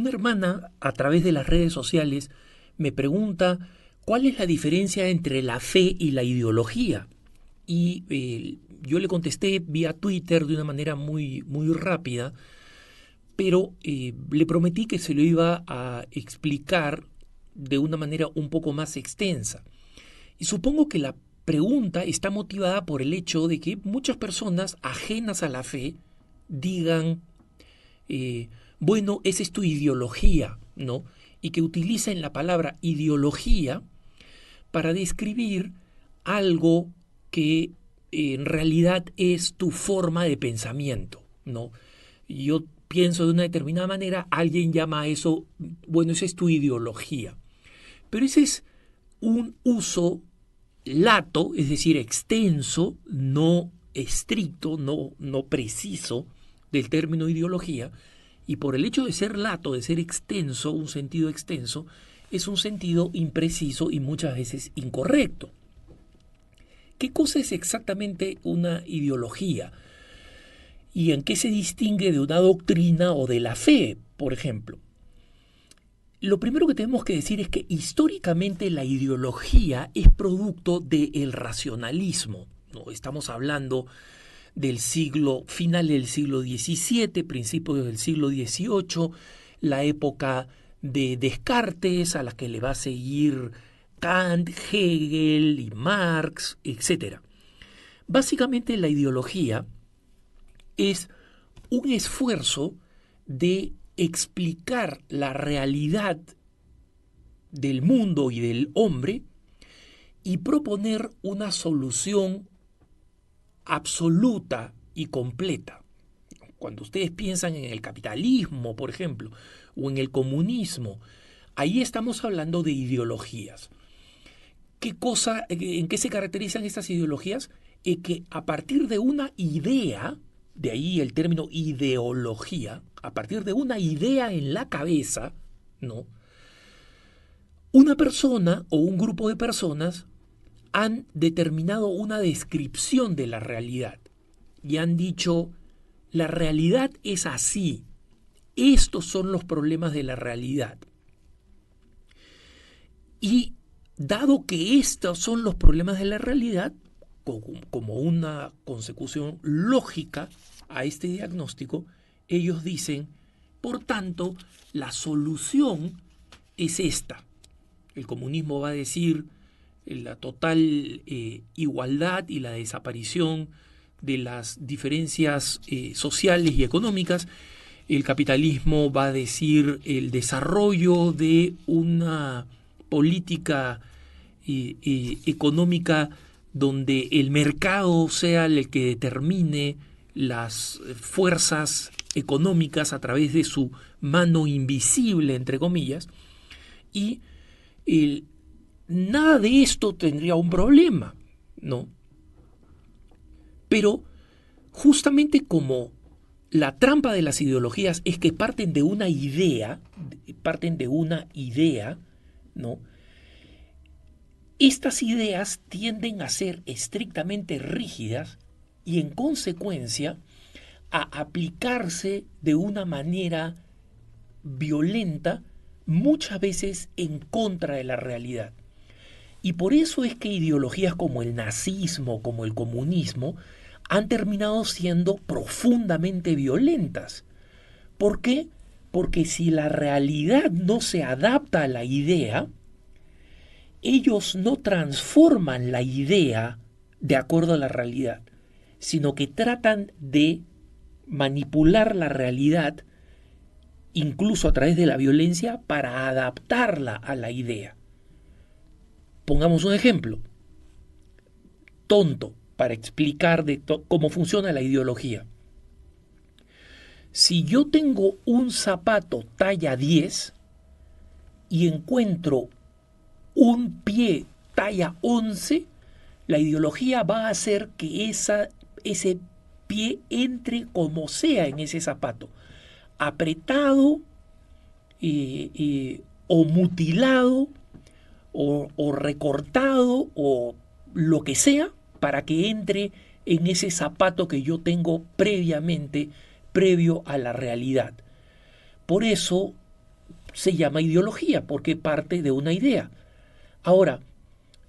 una hermana a través de las redes sociales me pregunta cuál es la diferencia entre la fe y la ideología. Y yo le contesté vía Twitter de una manera muy, muy rápida, pero le prometí que se lo iba a explicar de una manera un poco más extensa. Y supongo que la pregunta está motivada por el hecho de que muchas personas ajenas a la fe digan, bueno, esa es tu ideología, ¿no? Y que utilicen la palabra ideología para describir algo que en realidad es tu forma de pensamiento, ¿no? Yo pienso de una determinada manera, alguien llama a eso, bueno, esa es tu ideología. Pero ese es un uso lato, es decir, extenso, no estricto, no preciso del término ideología, y por el hecho de ser lato, de ser extenso, un sentido extenso, es un sentido impreciso y muchas veces incorrecto. ¿Qué cosa es exactamente una ideología? ¿Y en qué se distingue de una doctrina o de la fe, por ejemplo? Lo primero que tenemos que decir es que históricamente la ideología es producto del racionalismo, ¿no? Estamos hablando del final del siglo XVII, principios del siglo XVIII, la época de Descartes, a la que le va a seguir Kant, Hegel y Marx, etc. Básicamente la ideología es un esfuerzo de explicar la realidad del mundo y del hombre y proponer una solución absoluta y completa. Cuando ustedes piensan en el capitalismo, por ejemplo, o en el comunismo, ahí estamos hablando de ideologías. ¿En qué se caracterizan estas ideologías? Que a partir de una idea, de ahí el término ideología, a partir de una idea en la cabeza, ¿no? Una persona o un grupo de personas han determinado una descripción de la realidad y han dicho, la realidad es así, estos son los problemas de la realidad. Y dado que estos son los problemas de la realidad, como una consecución lógica a este diagnóstico, ellos dicen, por tanto, la solución es esta. El comunismo va a decir la total igualdad y la desaparición de las diferencias sociales y económicas. El capitalismo va a decir el desarrollo de una política económica donde el mercado sea el que determine las fuerzas económicas a través de su mano invisible, entre comillas, y nada de esto tendría un problema, ¿no? Pero justamente como la trampa de las ideologías es que parten de una idea, ¿no? Estas ideas tienden a ser estrictamente rígidas y en consecuencia a aplicarse de una manera violenta, muchas veces en contra de la realidad. Y por eso es que ideologías como el nazismo, como el comunismo, han terminado siendo profundamente violentas. ¿Por qué? Porque si la realidad no se adapta a la idea, ellos no transforman la idea de acuerdo a la realidad, sino que tratan de manipular la realidad, incluso a través de la violencia, para adaptarla a la idea. Pongamos un ejemplo tonto para explicar cómo funciona la ideología. Si yo tengo un zapato talla 10 y encuentro un pie talla 11, la ideología va a hacer que ese pie entre como sea en ese zapato, apretado o mutilado o recortado o lo que sea, para que entre en ese zapato que yo tengo previo a la realidad. Por eso se llama ideología porque parte de una idea. Ahora,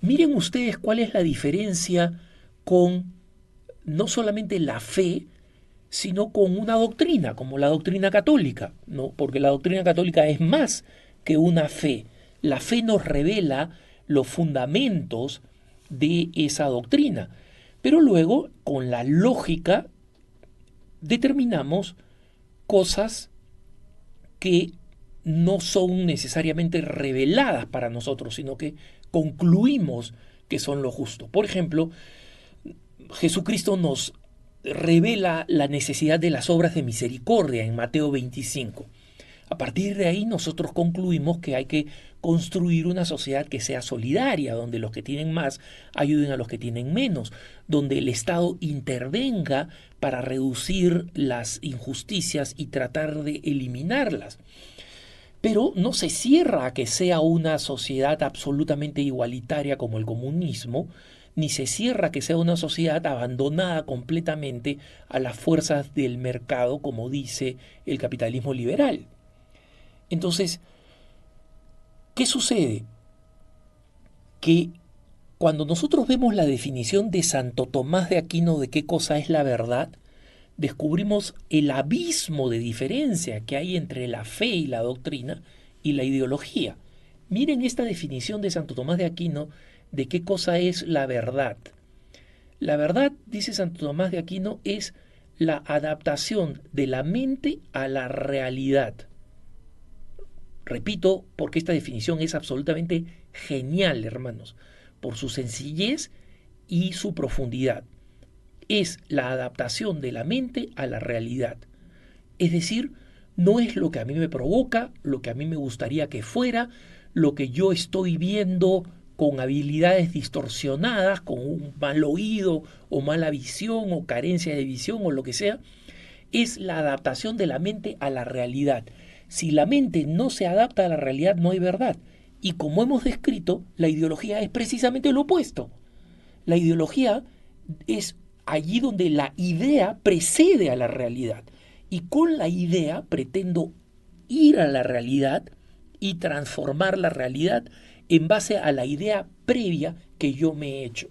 miren ustedes cuál es la diferencia con no solamente la fe, sino con una doctrina, como la doctrina católica, ¿no? Porque la doctrina católica es más que una fe. La fe nos revela los fundamentos de esa doctrina, pero luego, con la lógica, determinamos cosas que no son necesariamente reveladas para nosotros, sino que concluimos que son lo justo. Por ejemplo, Jesucristo nos revela la necesidad de las obras de misericordia en Mateo 25. A partir de ahí nosotros concluimos que hay que construir una sociedad que sea solidaria, donde los que tienen más ayuden a los que tienen menos, donde el Estado intervenga para reducir las injusticias y tratar de eliminarlas. Pero no se cierra a que sea una sociedad absolutamente igualitaria como el comunismo, ni se cierra a que sea una sociedad abandonada completamente a las fuerzas del mercado, como dice el capitalismo liberal. Entonces, ¿qué sucede? Que cuando nosotros vemos la definición de Santo Tomás de Aquino de qué cosa es la verdad, descubrimos el abismo de diferencia que hay entre la fe y la doctrina y la ideología. Miren esta definición de Santo Tomás de Aquino de qué cosa es la verdad. La verdad, dice Santo Tomás de Aquino, es la adaptación de la mente a la realidad. Repito, porque esta definición es absolutamente genial, hermanos, por su sencillez y su profundidad. Es la adaptación de la mente a la realidad. Es decir, no es lo que a mí me provoca, lo que a mí me gustaría que fuera, lo que yo estoy viendo con habilidades distorsionadas, con un mal oído o mala visión o carencia de visión o lo que sea, es la adaptación de la mente a la realidad. Si la mente no se adapta a la realidad, no hay verdad. Y como hemos descrito, la ideología es precisamente lo opuesto. La ideología es allí donde la idea precede a la realidad. Y con la idea pretendo ir a la realidad y transformar la realidad en base a la idea previa que yo me he hecho.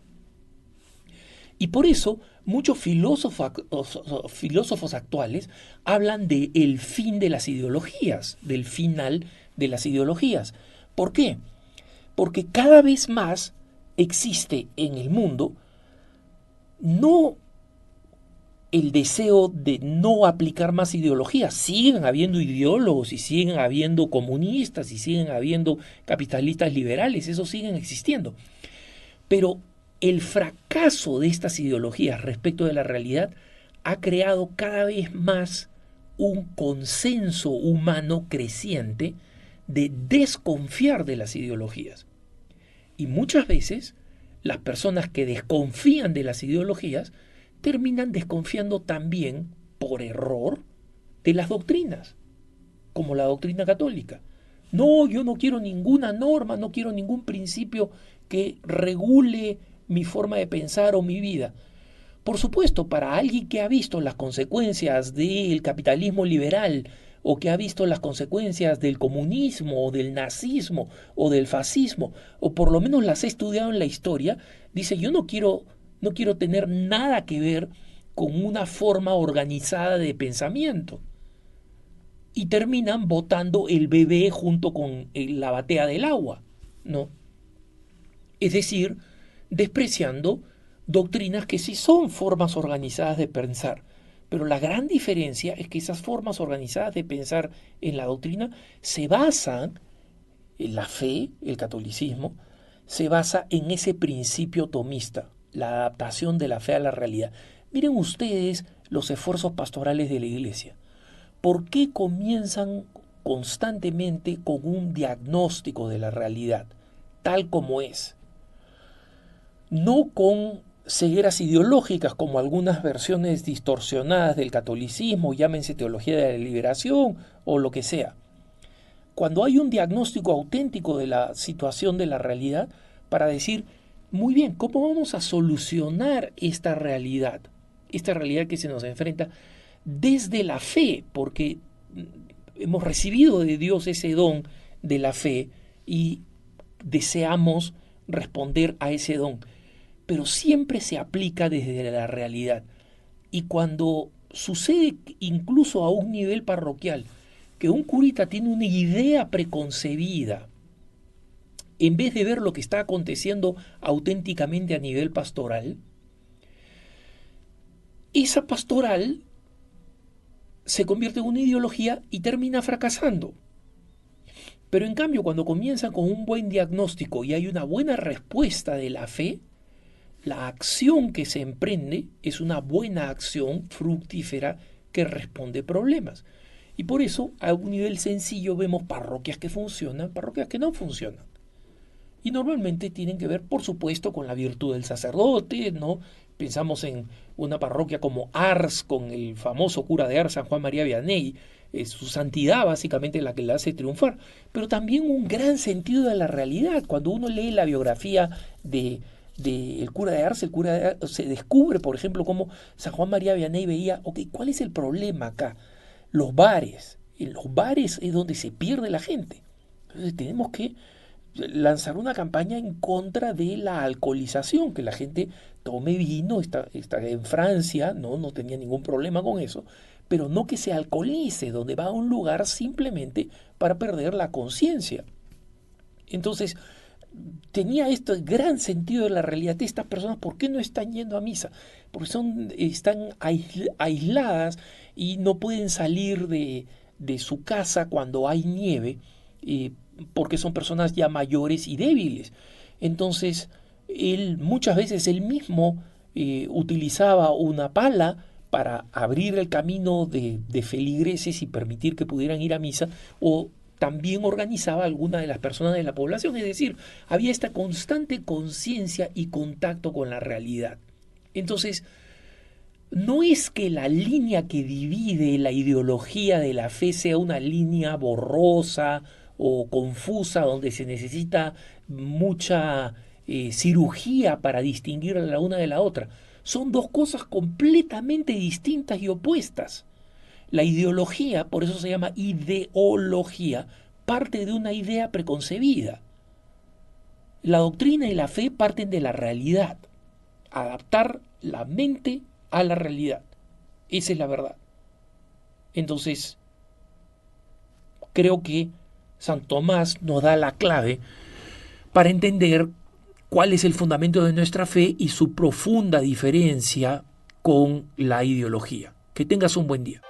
Y por eso muchos filósofos actuales hablan de el fin de las ideologías, del final de las ideologías. ¿Por qué? Porque cada vez más existe en el mundo no el deseo de no aplicar más ideologías. Siguen habiendo ideólogos y siguen habiendo comunistas y siguen habiendo capitalistas liberales, eso siguen existiendo. Pero el fracaso de estas ideologías respecto de la realidad ha creado cada vez más un consenso humano creciente de desconfiar de las ideologías. Y muchas veces las personas que desconfían de las ideologías terminan desconfiando también, por error, de las doctrinas, como la doctrina católica. No, yo no quiero ninguna norma, no quiero ningún principio que regule mi forma de pensar o mi vida. Por supuesto, para alguien que ha visto las consecuencias del capitalismo liberal o que ha visto las consecuencias del comunismo o del nazismo o del fascismo, o por lo menos las ha estudiado en la historia, dice, yo no quiero tener nada que ver con una forma organizada de pensamiento. Y terminan botando el bebé junto con la batea del agua, ¿no? Es decir, despreciando doctrinas que sí son formas organizadas de pensar. Pero la gran diferencia es que esas formas organizadas de pensar en la doctrina se basan en la fe, el catolicismo, se basa en ese principio tomista, la adaptación de la fe a la realidad. Miren ustedes los esfuerzos pastorales de la iglesia. ¿Por qué comienzan constantemente con un diagnóstico de la realidad, tal como es? No con cegueras ideológicas como algunas versiones distorsionadas del catolicismo, llámense teología de la liberación o lo que sea. Cuando hay un diagnóstico auténtico de la situación de la realidad, para decir, muy bien, ¿cómo vamos a solucionar esta realidad? Esta realidad que se nos enfrenta desde la fe, porque hemos recibido de Dios ese don de la fe y deseamos responder a ese don, pero siempre se aplica desde la realidad. Y cuando sucede incluso a un nivel parroquial, que un curita tiene una idea preconcebida, en vez de ver lo que está aconteciendo auténticamente a nivel pastoral, esa pastoral se convierte en una ideología y termina fracasando. Pero en cambio, cuando comienza con un buen diagnóstico y hay una buena respuesta de la fe, la acción que se emprende es una buena acción fructífera que responde problemas. Y por eso, a un nivel sencillo, vemos parroquias que funcionan, parroquias que no funcionan. Y normalmente tienen que ver, por supuesto, con la virtud del sacerdote, ¿no? Pensamos en una parroquia como Ars, con el famoso cura de Ars, San Juan María Vianney, su santidad básicamente la que la hace triunfar, pero también un gran sentido de la realidad. Cuando uno lee la biografía de el cura de Ars, se descubre, por ejemplo, cómo San Juan María Vianney veía, ok, ¿cuál es el problema acá? Los bares. En los bares es donde se pierde la gente. Entonces tenemos que lanzar una campaña en contra de la alcoholización, que la gente tome vino, está en Francia, no tenía ningún problema con eso, pero no que se alcoholice, donde va a un lugar simplemente para perder la conciencia. Entonces, tenía este gran sentido de la realidad de estas personas. ¿Por qué no están yendo a misa? Porque están aisladas y no pueden salir de su casa cuando hay nieve, porque son personas ya mayores y débiles. Entonces, muchas veces él mismo utilizaba una pala para abrir el camino de feligreses y permitir que pudieran ir a misa, o también organizaba a alguna de las personas de la población. Es decir, había esta constante conciencia y contacto con la realidad. Entonces, no es que la línea que divide la ideología de la fe sea una línea borrosa o confusa, donde se necesita mucha cirugía para distinguir la una de la otra. Son dos cosas completamente distintas y opuestas. La ideología, por eso se llama ideología, parte de una idea preconcebida. La doctrina y la fe parten de la realidad. Adaptar la mente a la realidad. Esa es la verdad. Entonces, creo que San Tomás nos da la clave para entender cuál es el fundamento de nuestra fe y su profunda diferencia con la ideología. Que tengas un buen día.